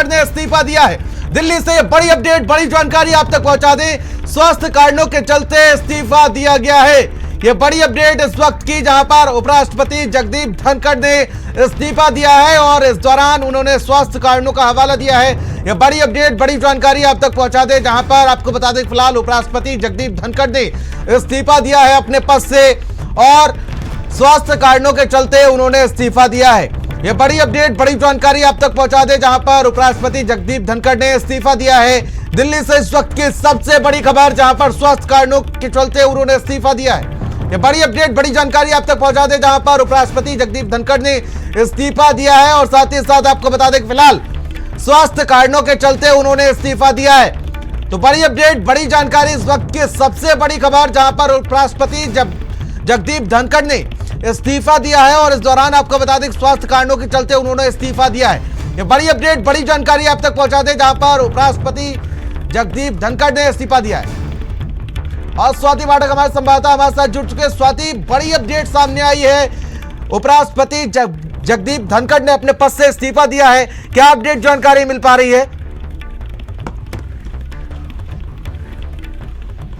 धनखड़ ने इस्तीफा दिया है। दिल्ली से ये बड़ी अपडेट, बड़ी जानकारी आप तक पहुंचा दें। स्वास्थ्य कारणों के चलते इस्तीफा दिया गया है। ये बड़ी अपडेट इस वक्त की, जहां पर उपराष्ट्रपति जगदीप धनखड़ ने इस्तीफा दिया है और इस दौरान उन्होंने स्वास्थ्य कारणों का हवाला दिया है। ये बड़ी अपडेट, बड़ी जानकारी आप तक पहुंचा दें, जहां पर आपको बता दें फिलहाल उपराष्ट्रपति जगदीप धनखड़ ने इस्तीफा दिया है अपने पद से और स्वास्थ्य कारणों के चलते उन्होंने इस्तीफा दिया है। ये बड़ी अपडेट, बड़ी जानकारी आप तक पहुंचा दें, जहां पर उपराष्ट्रपति जगदीप धनखड़ ने इस्तीफा दिया है। दिल्ली से इस वक्त की सबसे बड़ी खबर, जहां पर स्वास्थ्य कारणों के चलते उन्होंने इस्तीफा दिया है। ये बड़ी अपडेट, बड़ी जानकारी आप तक पहुंचा दें, जहां पर उपराष्ट्रपति जगदीप धनखड़ ने इस्तीफा दिया है और साथ ही साथ आपको बता दें फिलहाल स्वास्थ्य कारणों के चलते उन्होंने इस्तीफा दिया है। तो बड़ी अपडेट, बड़ी जानकारी, इस वक्त की सबसे बड़ी खबर, जहां पर उपराष्ट्रपति जगदीप धनखड़ ने इस्तीफा दिया है और इस दौरान आपको बता दें स्वास्थ्य कारणों के चलते उन्होंने इस्तीफा दिया है। ये बड़ी अपडेट, बड़ी जानकारी आप तक पहुंचा दें, जहां पर उपराष्ट्रपति जगदीप धनखड़ ने इस्तीफा दिया है। और स्वाति पाठक हमारे संवाददाता हमारे साथ जुड़ चुके। स्वाति, बड़ी अपडेट सामने आई है, उपराष्ट्रपति जगदीप धनखड़ ने अपने पद से इस्तीफा दिया है। क्या अपडेट जानकारी मिल पा रही है?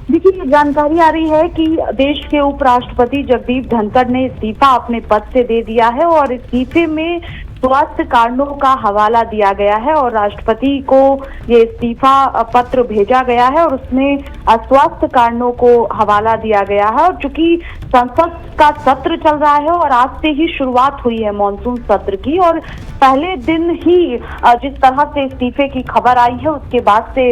देखिए, जानकारी आ रही है कि देश के उपराष्ट्रपति जगदीप धनखड़ ने इस्तीफा अपने पद से दे दिया है और इस्तीफे में स्वास्थ्य कारणों का हवाला दिया गया है और राष्ट्रपति को ये इस्तीफा पत्र भेजा गया है और उसमें स्वास्थ्य कारणों को हवाला दिया गया है। और चूंकि संसद का सत्र चल रहा है और आज से ही शुरुआत हुई है मॉनसून सत्र की और पहले दिन ही जिस तरह से इस्तीफे की खबर आई है उसके बाद से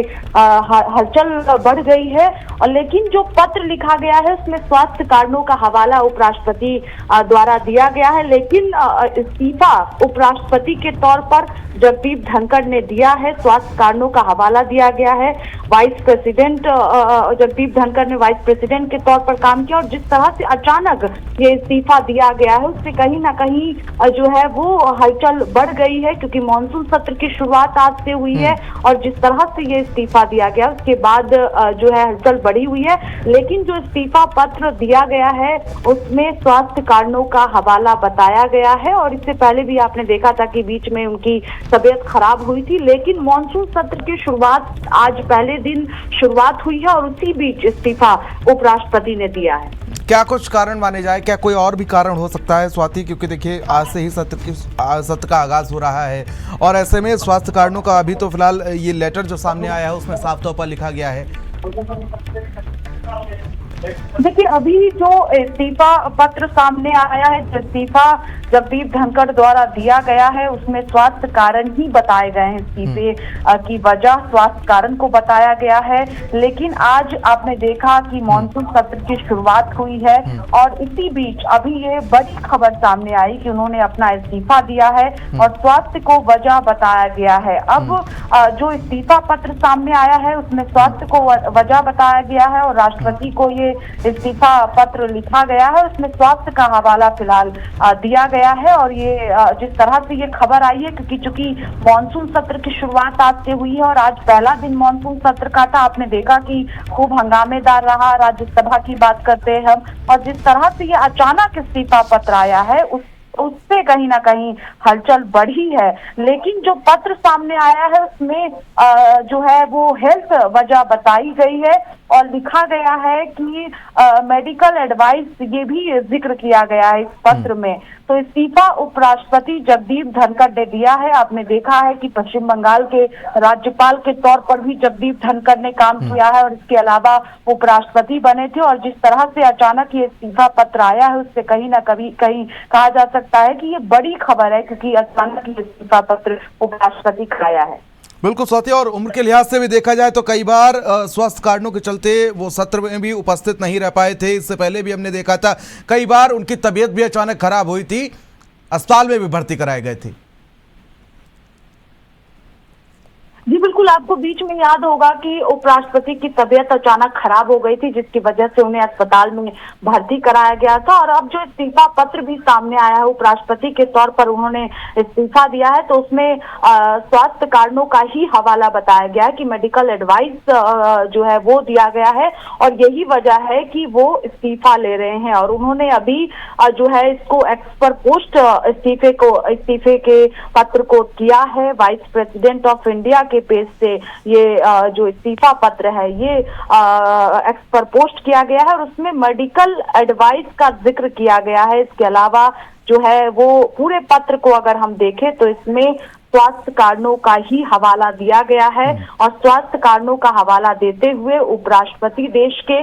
हलचल बढ़ गई है। और लेकिन जो पत्र लिखा गया है उसमें स्वास्थ्य कारणों का हवाला उपराष्ट्रपति द्वारा दिया गया है, लेकिन इस्तीफा उपराष्ट्रपति के तौर पर जगदीप धनखड़ ने दिया है, स्वास्थ्य कारणों का हवाला दिया गया है। वाइस प्रेसिडेंट जगदीप धनखड़ ने वाइस प्रेसिडेंट के तौर पर काम किया और जिस तरह से अचानक ये इस्तीफा दिया गया है उससे कहीं ना कहीं जो है वो हलचल बढ़ गई है, क्योंकि मॉनसून सत्र की शुरुआत आज से हुई है और जिस तरह से ये इस्तीफा दिया गया उसके बाद जो है हलचल बढ़ी हुई है। लेकिन जो इस्तीफा पत्र दिया गया है उसमें स्वास्थ्य कारणों का हवाला बताया गया है और इससे पहले भी आपने देखा था कि बीच में उनकी तबीयत खराब हुई थी, लेकिन मॉनसून सत्र की शुरुआत आज पहले दिन शुरुआत हुई है और उसी बीच इस्तीफा उपराष्ट्रपति ने दिया है। क्या कुछ कारण माने जाए, क्या कोई और भी कारण हो सकता है स्वाति? क्योंकि देखिए आज से ही सत्र का आगाज हो रहा है और ऐसे में स्वास्थ्य कारणों का अभी तो फिलहाल ये लेटर जो सामने आया है उसमें साफ तौर पर लिखा गया है। देखिए, अभी जो इस्तीफा पत्र सामने आया है, इस्तीफा जगदीप धनखड़ द्वारा दिया गया है उसमें स्वास्थ्य कारण ही बताए गए हैं। इस्तीफे की वजह स्वास्थ्य कारण को बताया गया है। लेकिन आज आपने देखा कि मॉनसून सत्र की शुरुआत हुई है और इसी बीच अभी ये बड़ी खबर सामने आई कि उन्होंने अपना इस्तीफा दिया है और स्वास्थ्य को वजह बताया गया है। अब जो इस्तीफा पत्र सामने आया है उसमें स्वास्थ्य को वजह बताया गया है और राष्ट्रपति को ये इस्तीफा पत्र लिखा गया है, उसमें स्वास्थ्य का हवाला फिलहाल दिया गया है। और ये जिस तरह से ये खबर आई है, क्योंकि चूंकि मॉनसून सत्र की शुरुआत आज से हुई है और आज पहला दिन मॉनसून सत्र का था, आपने देखा कि खूब हंगामेदार रहा। राज्यसभा की बात करते हैं हम, और जिस तरह से ये अचानक इस्तीफा पत्र आया है उससे कहीं ना कहीं हलचल बढ़ी है। लेकिन जो पत्र सामने आया है उसमें जो है वो हेल्थ वजह बताई गई है और लिखा गया है कि मेडिकल एडवाइस ये भी जिक्र किया गया है इस पत्र में। तो इस्तीफा उपराष्ट्रपति जगदीप धनखड़ ने दिया है। आपने देखा है कि पश्चिम बंगाल के राज्यपाल के तौर पर भी जगदीप धनखड़ ने काम किया है और इसके अलावा उपराष्ट्रपति बने थे और जिस तरह से अचानक ये इस्तीफा पत्र आया है उससे कहीं ना कहीं कहा जा सकता है कि ये बड़ी खबर है, क्योंकि अचानक ये इस्तीफा पत्र उपराष्ट्रपति का आया है। बिल्कुल स्वाति, और उम्र के लिहाज से भी देखा जाए तो कई बार स्वास्थ्य कारणों के चलते वो सत्र में भी उपस्थित नहीं रह पाए थे। इससे पहले भी हमने देखा था कई बार उनकी तबीयत भी अचानक खराब हुई थी, अस्पताल में भी भर्ती कराए गए थे। जी बिल्कुल, आपको बीच में याद होगा कि उपराष्ट्रपति की तबीयत अचानक खराब हो गई थी, जिसकी वजह से उन्हें अस्पताल में भर्ती कराया गया था। और अब जो इस्तीफा पत्र भी सामने आया है, उपराष्ट्रपति के तौर पर उन्होंने इस्तीफा दिया है, तो उसमें स्वास्थ्य कारणों का ही हवाला बताया गया है कि मेडिकल एडवाइस जो है वो दिया गया है और यही वजह है कि वो इस्तीफा ले रहे हैं। और उन्होंने अभी जो है इसको एक्सपर पोस्ट इस्तीफे के पत्र को किया है। वाइस प्रेसिडेंट ऑफ इंडिया के पेज से ये जो इस्तीफा पत्र है ये एक्सपर पोस्ट किया गया है और उसमें मेडिकल एडवाइस का जिक्र किया गया है। इसके अलावा जो है वो पूरे पत्र को अगर हम देखें तो इसमें स्वास्थ्य कारणों का ही हवाला दिया गया है और स्वास्थ्य कारणों का हवाला देते हुए उपराष्ट्रपति देश के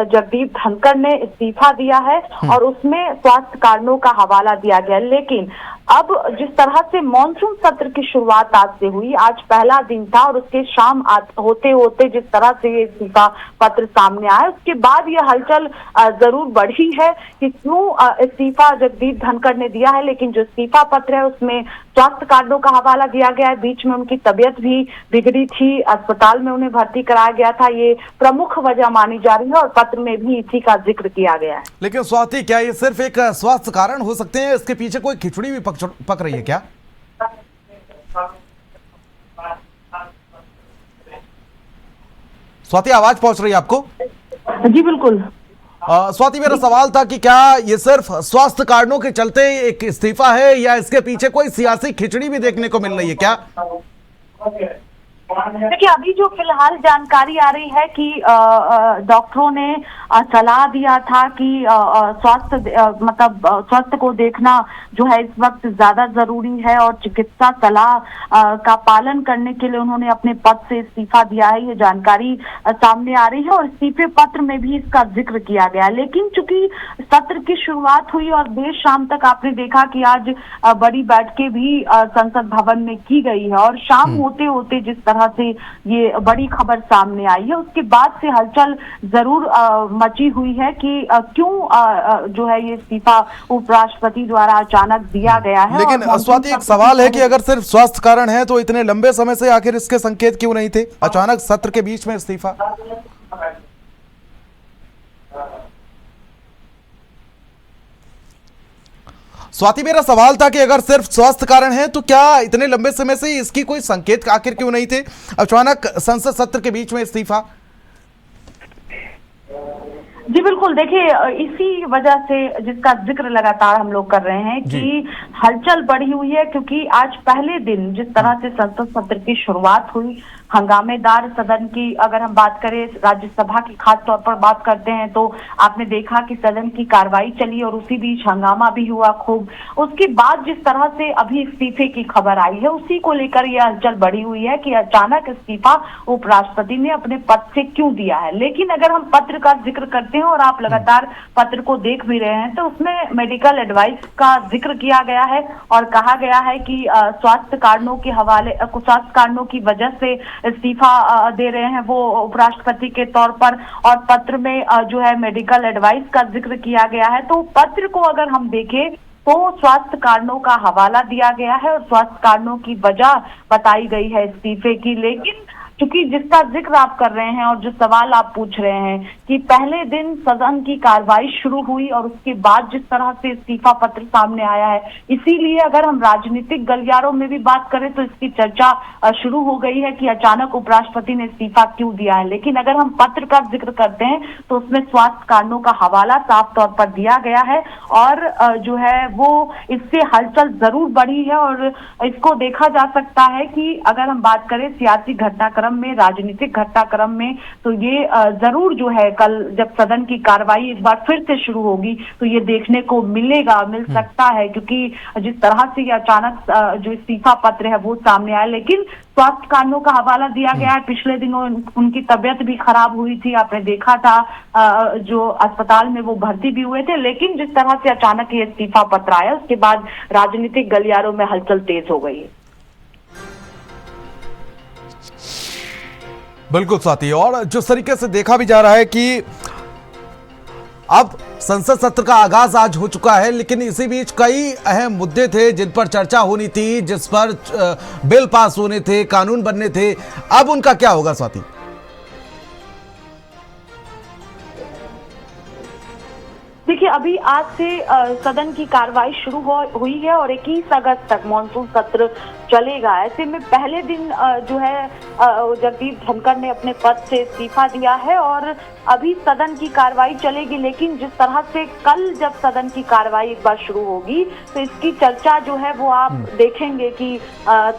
जगदीप धनखड़ ने इस्तीफा दिया है और उसमें स्वास्थ्य कारणों का हवाला दिया गया। लेकिन अब जिस तरह से मॉनसून सत्र की शुरुआत आज से हुई, आज पहला दिन था और उसके शाम होते होते जिस तरह से ये इस्तीफा पत्र सामने आया, उसके बाद ये हलचल जरूर बढ़ी है कि क्यों इस्तीफा जगदीप धनखड़ ने दिया है। लेकिन जो इस्तीफा पत्र है उसमें स्वास्थ्य कारणों का हवाला दिया गया है। बीच में उनकी तबीयत भी बिगड़ी थी, अस्पताल में उन्हें भर्ती कराया गया था, ये प्रमुख वजह मानी जा रही है और पत्र में भी इसी का जिक्र किया गया है। लेकिन स्वाति, क्या ये सिर्फ एक स्वास्थ्य कारण हो सकते हैं? इसके पीछे कोई खिचड़ी भी पक रही है क्या? स्वाति, आवाज पहुंच रही है आपको? जी बिल्कुल। स्वाति, मेरा सवाल था कि क्या ये सिर्फ स्वास्थ्य कारणों के चलते एक इस्तीफा है या इसके पीछे कोई सियासी खिचड़ी भी देखने को मिल रही है क्या? देखिए, अभी जो फिलहाल जानकारी आ रही है कि डॉक्टरों ने सलाह दिया था कि स्वास्थ्य को देखना जो है इस वक्त ज्यादा जरूरी है और चिकित्सा सलाह का पालन करने के लिए उन्होंने अपने पद से इस्तीफा दिया है। ये जानकारी सामने आ रही है और इस्तीफे पत्र में भी इसका जिक्र किया गया। लेकिन चूंकि सत्र की शुरुआत हुई और देर शाम तक आपने देखा कि आज बड़ी बैठकें भी संसद भवन में की गई है और शाम होते होते जिस तरह से ये बड़ी खबर सामने आई है उसके बाद से हलचल जरूर मची हुई है कि क्यों जो है ये इस्तीफा उपराष्ट्रपति द्वारा अचानक दिया गया है। लेकिन स्वाति, एक सवाल है कि अगर सिर्फ स्वास्थ्य कारण है तो इतने लंबे समय से आखिर इसके संकेत क्यों नहीं थे? अचानक सत्र के बीच में इस्तीफा। स्वाति, मेरा सवाल था कि अगर सिर्फ स्वास्थ्य कारण है तो क्या इतने लंबे समय से इसकी कोई संकेत आखिर क्यों नहीं थे? अचानक संसद सत्र के बीच में इस्तीफा। जी बिल्कुल, देखिए इसी वजह से जिसका जिक्र लगातार हम लोग कर रहे हैं कि हलचल बढ़ी हुई है, क्योंकि आज पहले दिन जिस तरह से संसद सत्र की शुरुआत हुई, हंगामेदार सदन की अगर हम बात करें, राज्यसभा की खास तौर पर बात करते हैं तो आपने देखा कि सदन की कार्रवाई चली और उसी बीच हंगामा भी हुआ खूब। उसके बाद जिस तरह से अभी इस्तीफे की खबर आई है उसी को लेकर यह हलचल बढ़ी हुई है कि अचानक इस्तीफा उपराष्ट्रपति ने अपने पद से क्यों दिया है। लेकिन अगर हम पत्र का जिक्र करते हैं और आप लगातार पत्र को देख भी रहे हैं तो उसमें मेडिकल एडवाइस का जिक्र किया गया है और कहा गया है कि स्वास्थ्य कारणों की वजह से इस्तीफा दे रहे हैं वो उपराष्ट्रपति के तौर पर। और पत्र में जो है मेडिकल एडवाइस का जिक्र किया गया है। तो पत्र को अगर हम देखें तो स्वास्थ्य कारणों का हवाला दिया गया है और स्वास्थ्य कारणों की वजह बताई गई है इस्तीफे की। लेकिन क्योंकि जिसका जिक्र आप कर रहे हैं और जो सवाल आप पूछ रहे हैं कि पहले दिन सदन की कार्रवाई शुरू हुई और उसके बाद जिस तरह से इस्तीफा पत्र सामने आया है, इसीलिए अगर हम राजनीतिक गलियारों में भी बात करें तो इसकी चर्चा शुरू हो गई है कि अचानक उपराष्ट्रपति ने इस्तीफा क्यों दिया है। लेकिन अगर हम पत्र का जिक्र करते हैं तो उसमें स्वास्थ्य कारणों का हवाला साफ तौर पर दिया गया है और जो है वो इससे हलचल जरूर बढ़ी है। और इसको देखा जा सकता है कि अगर हम बात करें सियासी घटनाक्रम में, राजनीतिक घटनाक्रम में, तो ये जरूर जो है कल जब सदन की कार्रवाई एक बार फिर से शुरू होगी तो ये देखने को मिल सकता है, क्योंकि जिस तरह से ये अचानक जो इस्तीफा पत्र है वो सामने आया। लेकिन स्वास्थ्य कारणों का हवाला दिया गया है। पिछले दिनों उनकी तबीयत भी खराब हुई थी, आपने देखा था जो अस्पताल में वो भर्ती भी हुए थे। लेकिन जिस तरह से अचानक ये इस्तीफा पत्र आया उसके बाद राजनीतिक गलियारों में हलचल तेज हो गई है। बिल्कुल साथी, और जिस तरीके से देखा भी जा रहा है कि अब संसद सत्र का आगाज आज हो चुका है, लेकिन इसी बीच कई अहम मुद्दे थे जिन पर चर्चा होनी थी, जिस पर बिल पास होने थे, कानून बनने थे। अब उनका क्या होगा स्वाति? देखिए, अभी आज से सदन की कार्रवाई शुरू हुई है और 21 अगस्त तक मॉनसून सत्र चलेगा। ऐसे में पहले दिन जो है जगदीप धनखड़ ने अपने पद से इस्तीफा दिया है और अभी सदन की कार्रवाई चलेगी। लेकिन जिस तरह से कल जब सदन की कार्रवाई एक बार शुरू होगी तो इसकी चर्चा जो है वो आप देखेंगे कि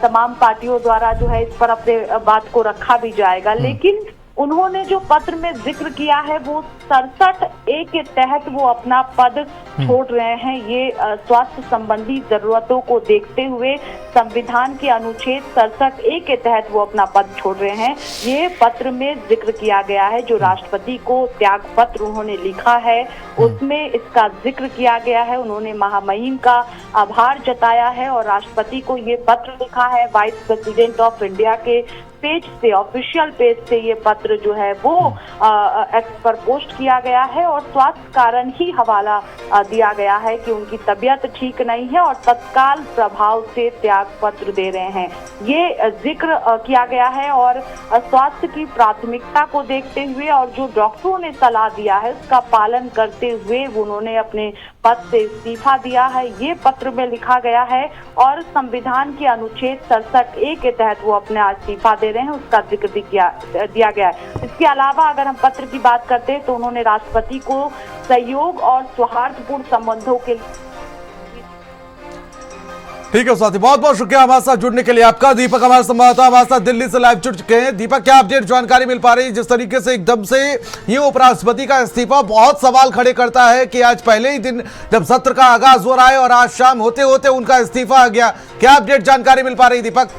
तमाम पार्टियों द्वारा जो है इस पर अपने बात को रखा भी जाएगा। लेकिन उन्होंने जो पत्र में जिक्र किया है वो 67A के तहत वो अपना पद छोड़ रहे हैं। ये स्वास्थ्य संबंधी जरूरतों को देखते हुए संविधान के अनुच्छेद 67A के तहत वो अपना पद छोड़ रहे हैं। ये पत्र में जिक्र किया गया है। जो राष्ट्रपति को त्याग पत्र उन्होंने लिखा है उसमें इसका जिक्र किया गया है। उन्होंने महामहिम का आभार जताया है और राष्ट्रपति को ये पत्र लिखा है। वाइस प्रेसिडेंट ऑफ इंडिया के पेज से, ऑफिशियल पेज से ये पत्र जो है वो एक्स पर पोस्ट किया गया है और स्वास्थ्य कारण ही हवाला दिया गया है कि उनकी तबीयत ठीक नहीं है और तत्काल प्रभाव से त्याग पत्र दे रहे हैं। ये जिक्र किया गया है और स्वास्थ्य की प्राथमिकता को देखते हुए और जो डॉक्टरों ने सलाह दिया है उसका पालन करते हुए उन्होंने अपने पद से इस्तीफा दिया है। ये पत्र में लिखा गया है और संविधान के अनुच्छेद 67A के तहत वो अपना इस्तीफा दे रहे हैं, उसका जिक्र भी दिया गया है। इसके अलावा अगर हम पत्र की बात करते हैं तो उन्होंने राष्ट्रपति को सहयोग और सौहार्दपूर्ण संबंधों के ठीक है स्वाति, बहुत बहुत शुक्रिया हमारे साथ जुड़ने के लिए आपका। दीपक हमारे संवाददाता हमारे साथ दिल्ली से लाइव जुड़ चुके हैं। दीपक, क्या अपडेट जानकारी मिल पा रही है? जिस तरीके से एकदम से ये उपराष्ट्रपति का इस्तीफा बहुत सवाल खड़े करता है कि आज पहले ही दिन जब सत्र का आगाज हो रहा है और आज शाम होते होते उनका इस्तीफा आ गया। क्या अपडेट जानकारी मिल पा रही दीपक?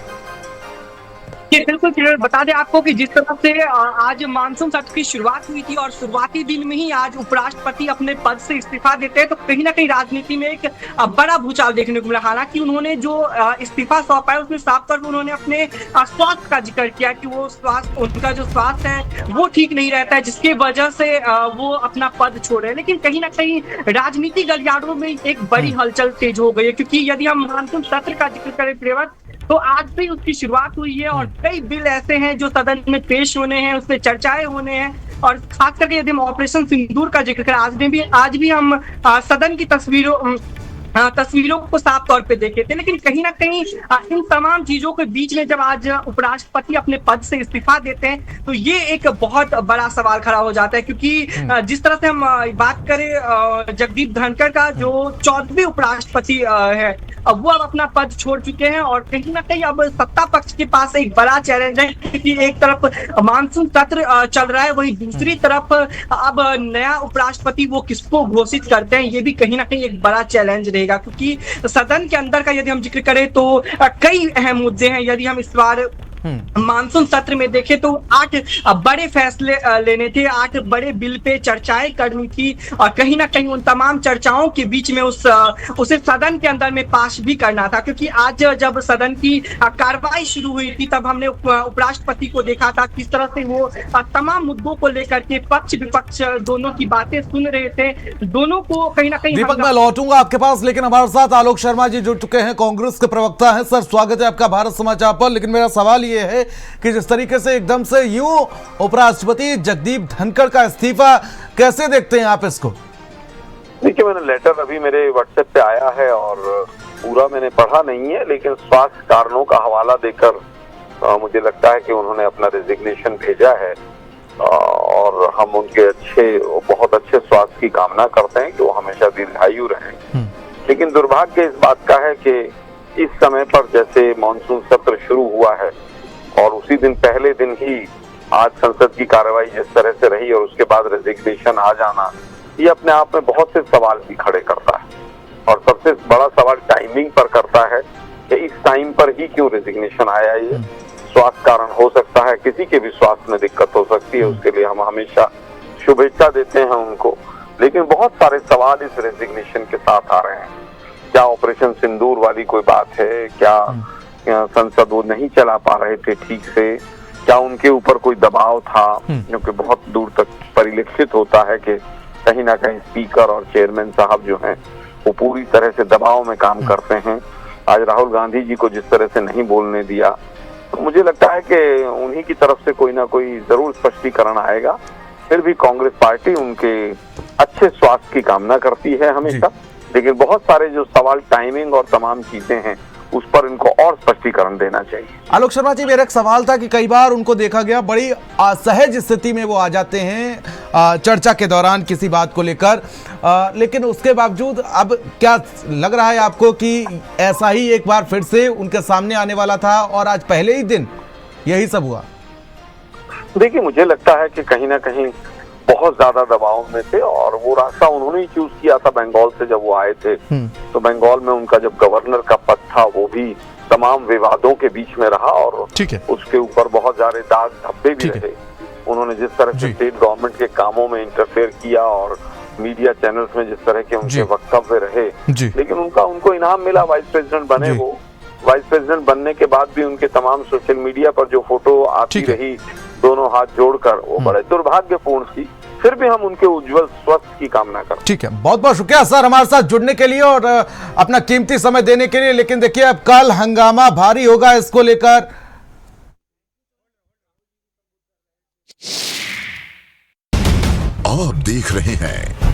बिल्कुल बता दें आपको कि जिस तरह से आज मानसून सत्र की शुरुआत हुई थी और शुरुआती दिन में ही आज उपराष्ट्रपति अपने पद से इस्तीफा देते हैं तो कहीं ना कहीं राजनीति में एक बड़ा भूचाल देखने को मिला। हालांकि उन्होंने जो इस्तीफा सौंपा है उसमें साफ तौर पर उन्होंने अपने स्वास्थ्य का जिक्र किया कि वो उनका जो स्वास्थ्य है वो ठीक नहीं रहता है, जिसकी वजह से वो अपना पद छोड़ रहे हैं। लेकिन कहीं ना कहीं राजनीतिक गलियारों में एक बड़ी हलचल तेज हो गई है, क्योंकि यदि हम मानसून सत्र का जिक्र करें प्रियव्रत तो आज से उसकी शुरुआत हुई है और कई बिल ऐसे हैं जो सदन में पेश होने हैं, उस पर चर्चाएं होने हैं। और खास करके यदि हम ऑपरेशन सिंदूर का जिक्र करें, आज भी हम सदन की तस्वीरों को साफ तौर पे देखे थे। लेकिन कहीं ना कहीं इन तमाम चीजों के बीच में जब आज उपराष्ट्रपति अपने पद से इस्तीफा देते हैं तो ये एक बहुत बड़ा सवाल खड़ा हो जाता है, क्योंकि जिस तरह से हम बात करें जगदीप धनखड़ का जो 14वें उपराष्ट्रपति है, अब वो अब अपना पद छोड़ चुके हैं और कहीं ना कहीं अब सत्ता पक्ष के पास एक बड़ा चैलेंज है, क्योंकि एक तरफ मानसून सत्र चल रहा है, वहीं दूसरी तरफ अब नया उपराष्ट्रपति वो किसको घोषित करते हैं ये भी कहीं ना कहीं एक बड़ा चैलेंज रहेगा। क्योंकि सदन के अंदर का यदि हम जिक्र करें तो कई अहम मुद्दे हैं। यदि हम इस बार मानसून सत्र में देखें तो 8 बड़े फैसले लेने थे, 8 बड़े बिल पे चर्चाएं करनी थी और कहीं ना कहीं उन तमाम चर्चाओं के बीच में उसे सदन के अंदर में पास भी करना था। क्योंकि आज जब सदन की कार्रवाई शुरू हुई थी तब हमने उपराष्ट्रपति को देखा था किस तरह से वो तमाम मुद्दों को लेकर के पक्ष विपक्ष दोनों की बातें सुन रहे थे। दोनों को कहीं ना कहीं दीपक, मैं लौटूंगा आपके पास, लेकिन हमारे साथ आलोक शर्मा जी जुड़ चुके हैं, कांग्रेस के प्रवक्ता हैं। सर, स्वागत है आपका भारत समाचार पर। लेकिन मेरा सवाल ये है कि जिस तरीके से एकदम से यूं उपराष्ट्रपति जगदीप धनखड़ का इस्तीफा, कैसे देखते हैं आप इसको? देखिए, मैंने लेटर अभी मेरे व्हाट्सएप पे आया है और पूरा मैंने पढ़ा नहीं है, लेकिन स्वास्थ्य कारणों का हवाला देकर मुझे लगता है कि उन्होंने अपना रेजिग्नेशन भेजा है और हम उनके बहुत अच्छे स्वास्थ्य की कामना करते हैं कि वो हमेशा दीर्घायु रहें। लेकिन दुर्भाग्य इस बात का है कि इस समय पर जैसे मानसून सत्र शुरू हुआ है और उसी दिन पहले दिन ही आज संसद की कार्रवाई जिस तरह से रही और उसके बाद रेजिग्नेशन आ जाना, ये अपने आप में बहुत से सवाल भी खड़े करता है। और सबसे बड़ा सवाल टाइमिंग पर करता है कि इस टाइम पर ही क्यों रेजिग्नेशन आया। ये स्वास्थ्य कारण हो सकता है, किसी के भी स्वास्थ्य में दिक्कत हो सकती है, उसके लिए हम हमेशा शुभेच्छा देते हैं उनको। लेकिन बहुत सारे सवाल इस रेजिग्नेशन के साथ आ रहे हैं। क्या ऑपरेशन सिंदूर वाली कोई बात है? क्या संसद वो नहीं चला पा रहे थे ठीक से? क्या उनके ऊपर कोई दबाव था? क्योंकि बहुत दूर तक परिलक्षित होता है कि कहीं ना कहीं स्पीकर और चेयरमैन साहब जो हैं वो पूरी तरह से दबाव में काम करते हैं। आज राहुल गांधी जी को जिस तरह से नहीं बोलने दिया, तो मुझे लगता है कि उन्हीं की तरफ से कोई ना कोई जरूर स्पष्टीकरण आएगा। फिर भी कांग्रेस पार्टी उनके अच्छे स्वास्थ्य की कामना करती है हमेशा, लेकिन बहुत सारे जो सवाल टाइमिंग और तमाम चीजें हैं उस पर इनको और स्पष्टीकरण देना चाहिए। आलोक शर्मा जी, मेरा एक सवाल था कि कई बार उनको देखा गया बड़ी असहज स्थिति में वो आ जाते हैं चर्चा के दौरान किसी बात को लेकर, लेकिन उसके बावजूद अब क्या लग रहा है आपको कि ऐसा ही एक बार फिर से उनके सामने आने वाला था और आज पहले ही दिन यही सब हुआ? देखिए, मुझे लगता है कि कहीं ना कहीं बहुत ज्यादा दबाव में थे और वो रास्ता उन्होंने ही चूज किया था बंगाल से जब वो आए थे। तो बंगाल में उनका जब गवर्नर का पद था वो भी तमाम विवादों के बीच में रहा और उसके ऊपर बहुत सारे दाग धब्बे भी रहे। उन्होंने जिस तरह से स्टेट गवर्नमेंट के कामों में इंटरफेयर किया और मीडिया चैनल्स में जिस तरह के उनके वक्तव्य रहे, लेकिन उनको इनाम मिला, वाइस प्रेसिडेंट बने। वो वाइस प्रेसिडेंट बनने के बाद भी उनके तमाम सोशल मीडिया पर जो फोटो आती रही दोनों हाथ जोड़कर, वो बड़े दुर्भाग्यपूर्ण थी। फिर भी हम उनके उज्जवल स्वास्थ्य की कामना करते हैं। ठीक है, बहुत बहुत शुक्रिया सर हमारे साथ जुड़ने के लिए और अपना कीमती समय देने के लिए। लेकिन देखिए, अब कल हंगामा भारी होगा इसको लेकर। आप देख रहे हैं